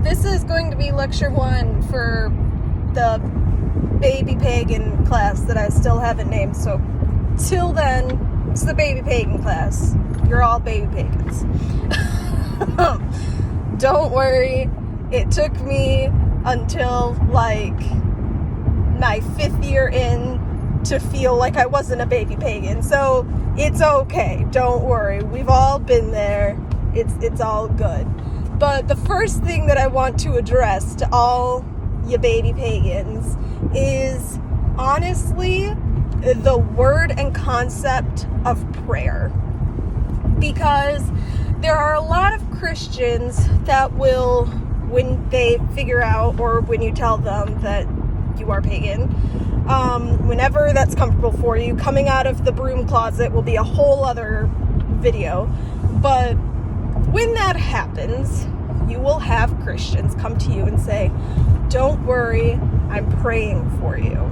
this is going to be lecture 1 for the baby pagan class that I still haven't named. So till then, it's the baby pagan class. You're all baby pagans. Don't worry. It took me until like my 5th year in to feel like I wasn't a baby pagan. So it's okay. Don't worry. We've all been there. It's all good. But the first thing that I want to address to all you baby pagans is honestly the word and concept of prayer. Because there are a lot of Christians that will, when they figure out or when you tell them that you are pagan, whenever that's comfortable for you, coming out of the broom closet will be a whole other video. But when that happens, you will have Christians come to you and say, don't worry, I'm praying for you.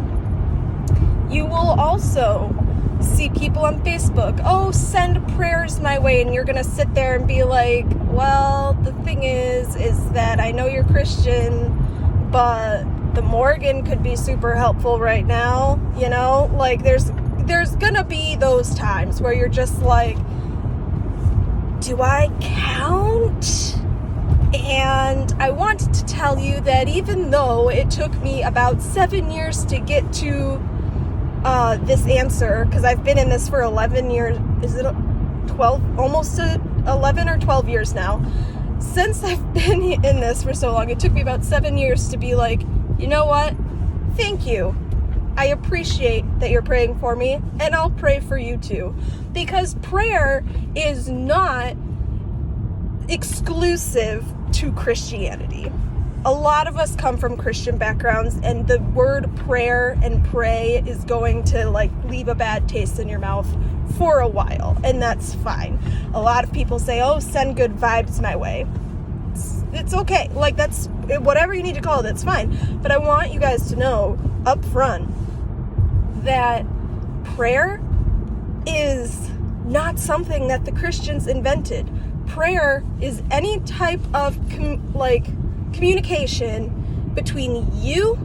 You will also see people on Facebook, oh, send prayers my way, and you're going to sit there and be like, well, the thing is that I know you're Christian, but the Morgan could be super helpful right now, you know? Like, there's going to be those times where you're just like, do I count? And I wanted to tell you that even though it took me about 7 years to get to this answer, because I've been in this for 11 years, is it 12, almost 11 or 12 years now. Since I've been in this for so long, it took me about 7 years to be like, you know what? Thank you. I appreciate that you're praying for me, and I'll pray for you too. Because prayer is not exclusive to Christianity. A lot of us come from Christian backgrounds, and the word prayer and pray is going to like leave a bad taste in your mouth for a while, and that's fine. A lot of people say, oh, send good vibes my way. It's okay. Like, that's whatever you need to call it, that's fine. But I want you guys to know up front that prayer is not something that the Christians invented. Prayer is any type of communication between you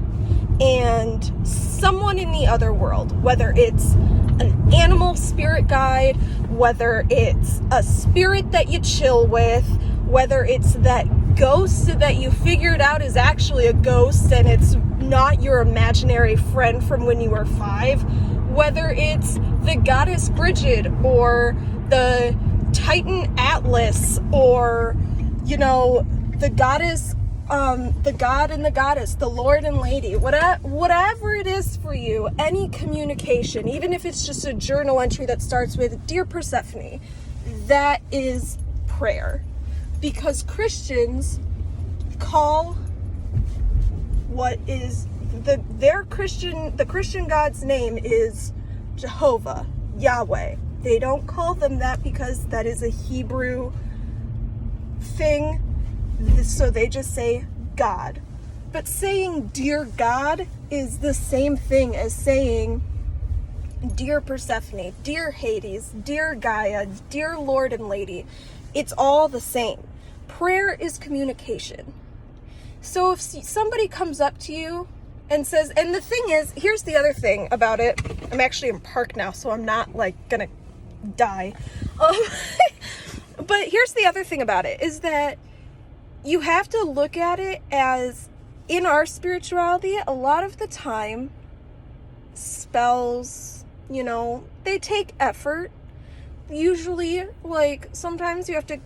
and someone in the other world, whether it's an animal spirit guide, whether it's a spirit that you chill with, whether it's that ghost that you figured out is actually a ghost and it's not your imaginary friend from when you were 5, whether it's the goddess Bridget or the Titan Atlas, or, you know, the goddess, the god and the goddess, the Lord and Lady, whatever it is for you, any communication, even if it's just a journal entry that starts with, Dear Persephone, that is prayer. Because Christians call what is the Christian God's name is Jehovah, Yahweh. They don't call them that because that is a Hebrew thing, so they just say God. But saying dear God is the same thing as saying dear Persephone, dear Hades, dear Gaia, dear Lord and Lady. It's all the same. Prayer is communication. So if somebody comes up to you and says, and the thing is, here's the other thing about it. I'm actually in park now, so I'm not like gonna die. But here's the other thing about it, is that you have to look at it as, in our spirituality, a lot of the time, spells, you know, they take effort. Usually, like, sometimes you have to,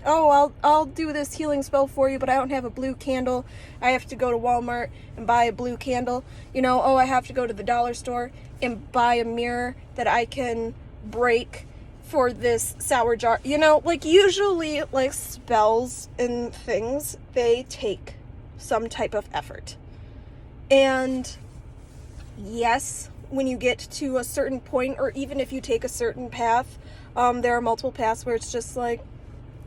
oh, I'll do this healing spell for you, but I don't have a blue candle. I have to go to Walmart and buy a blue candle. You know, oh, I have to go to the dollar store and buy a mirror that I can break for this sour jar. You know, like, usually, like, spells and things, they take some type of effort. And yes, when you get to a certain point, or even if you take a certain path, there are multiple paths where it's just like,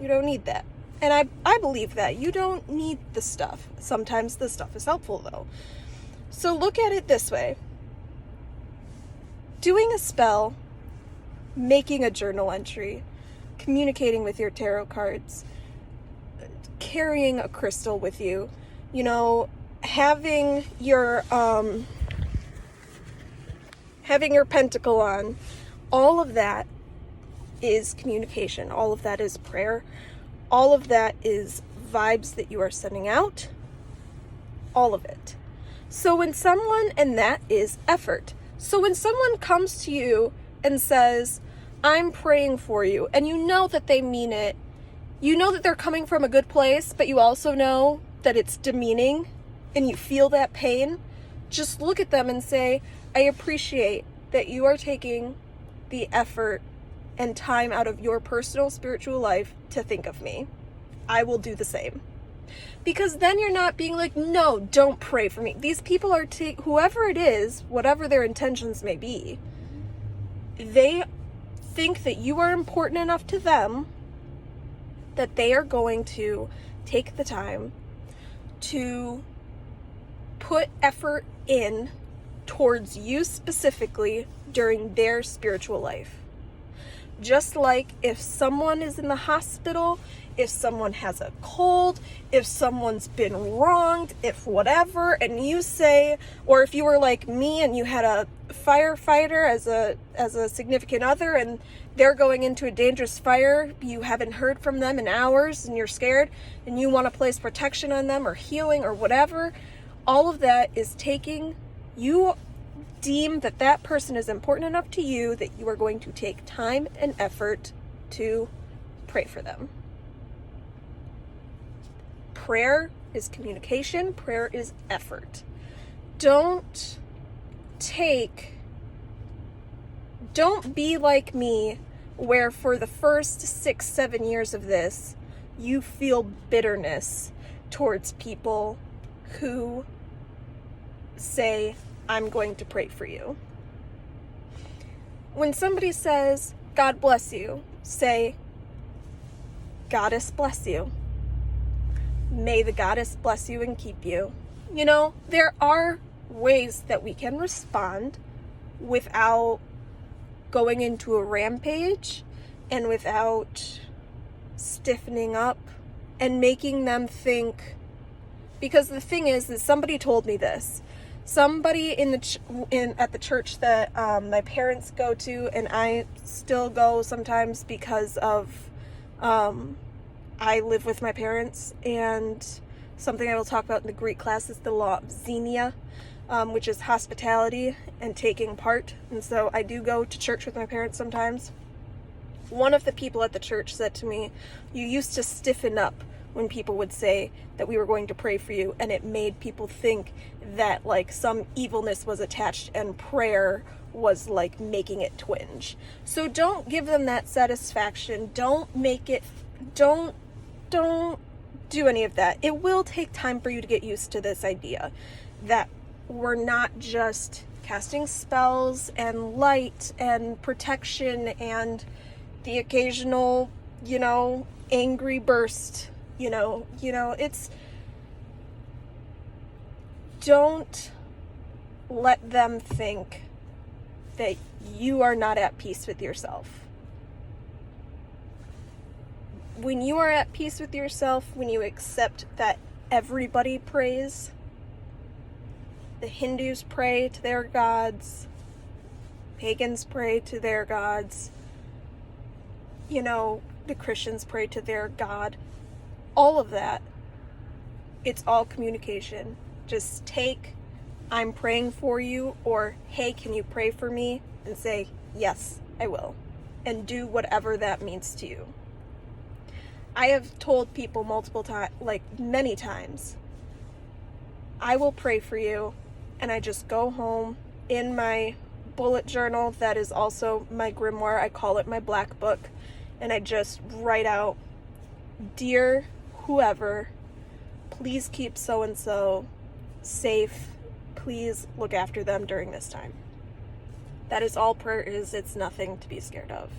you don't need that. And I believe that. You don't need the stuff. Sometimes the stuff is helpful, though. So look at it this way. Doing a spell, making a journal entry, communicating with your tarot cards, carrying a crystal with you, you know, having your pentacle on, all of that is communication. All of that is prayer. All of that is vibes that you are sending out. All of it. So when someone, and that is effort. So when someone comes to you and says, I'm praying for you, and you know that they mean it, you know that they're coming from a good place, but you also know that it's demeaning and you feel that pain, just look at them and say, I appreciate that you are taking the effort and time out of your personal spiritual life to think of me. I will do the same. Because then you're not being like, no, don't pray for me. These people are, whoever it is, whatever their intentions may be, they think that you are important enough to them that they are going to take the time to put effort in towards you specifically during their spiritual life. Just like if someone is in the hospital, if someone has a cold, if someone's been wronged, if whatever, and you say, or if you were like me and you had a firefighter as a significant other and they're going into a dangerous fire, you haven't heard from them in hours and you're scared and you want to place protection on them or healing or whatever, all of that is taking, you deem that that person is important enough to you that you are going to take time and effort to pray for them. Prayer is communication. Prayer is effort. Don't be like me, where for the first 6-7 years of this, you feel bitterness towards people who say, I'm going to pray for you. When somebody says, God bless you, say, Goddess bless you. May the Goddess bless you and keep you. You know, there are ways that we can respond without going into a rampage and without stiffening up and making them think, because the thing is that somebody told me this. Somebody at the church that my parents go to, and I still go sometimes because of I live with my parents, and something I will talk about in the Greek class is the law of xenia, which is hospitality and taking part. And so I do go to church with my parents sometimes. One of the people at the church said to me, you used to stiffen up when people would say that we were going to pray for you, and it made people think that like some evilness was attached and prayer was like making it twinge. So don't give them that satisfaction. Don't do any of that. It will take time for you to get used to this idea that we're not just casting spells and light and protection and the occasional, angry burst. It's, don't let them think that you are not at peace with yourself. When you are at peace with yourself, when you accept that everybody prays, the Hindus pray to their gods, pagans pray to their gods, the Christians pray to their God, all of that, it's all communication. Just take, I'm praying for you, or hey, can you pray for me? And say, yes, I will. And do whatever that means to you. I have told people many times, I will pray for you, and I just go home in my bullet journal that is also my grimoire. I call it my black book, and I just write out, dear whoever, please keep so-and-so safe. Please look after them during this time. That is all prayer is. It's nothing to be scared of.